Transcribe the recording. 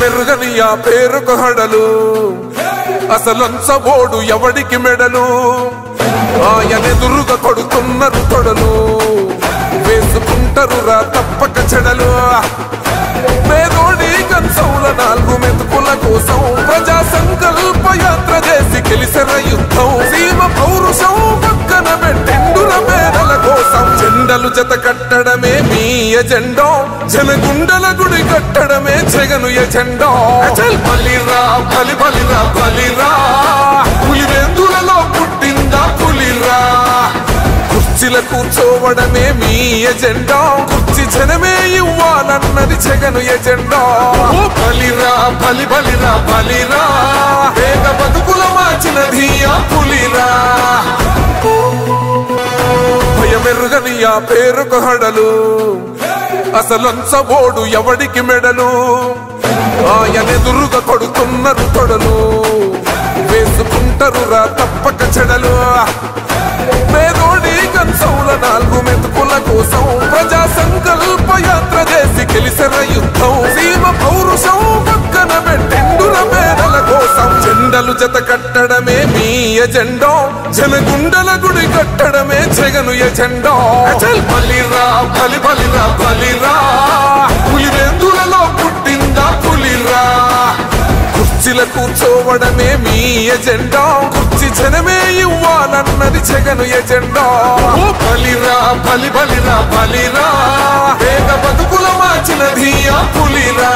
భయమెరుగని ఆ పేరుకు హడలు అసలంచబోడు ఎవడికి మెడలు ఆయనెదురుగా కొడుతున్నారు తొడలు వేసుకుంటారు రా తప్పక చెడలు పేదోడి కంచౌల 4 మెతుకుల కోసం ప్రజా సంకల్ప యాత్ర చేసి గెలిసిన యుద్ధం సీమ పౌరుషం పక్కన పెట్టెండుల పేదల కోసం జెండలు జత కట్టడమే మీ ఎజెండా జనగుండల గుడి కట్టడమే జగను ఎజెండా బలిరా బలి బలిరా బలిరా పులివెందులలో పుట్టిందా పులిరా కుర్చీల కూర్చోవడమే మీ ఎజెండా కుర్చీ జనమే ఇవ్వాలన్నది జగను ఎజెండా బలిరా బలి బలిరా బలిరా పేద బతుకుల మార్చినది ఆ పులిరా భయమెరుగని ఆ పేరుకు హడలు అసలంచబోడు ఎవడికి మెడలు ఆయనెదురుగా కొడుతున్నారు తొడలు వేసుకుంటారు రా తప్పక చెడలు పేదోడి కంచౌల 4 మెతుకుల కోసం ప్రజా సంకల్ప యాత్ర చేసి గెలిసిన యుద్ధం సీమ పౌరుషం పక్కన పెట్టెండుల పేదల కోసం జెండలు జత కట్టడమే మీ ఎజెండా జనగుండల గుడి కట్టడమే జగను ఎజెండా బలిరా బలి బలిరా బలిరా పులివెందులలో పుట్టిందా పులిరా కుర్చీల కూర్చోవడమే మీ ఎజెండా కుర్చీ జనమే ఇవ్వాలన్నది జగను ఎజెండా బలిరా బలి బలిరా బలిరా పేద బతుకుల మార్చినది ఆ పులిరా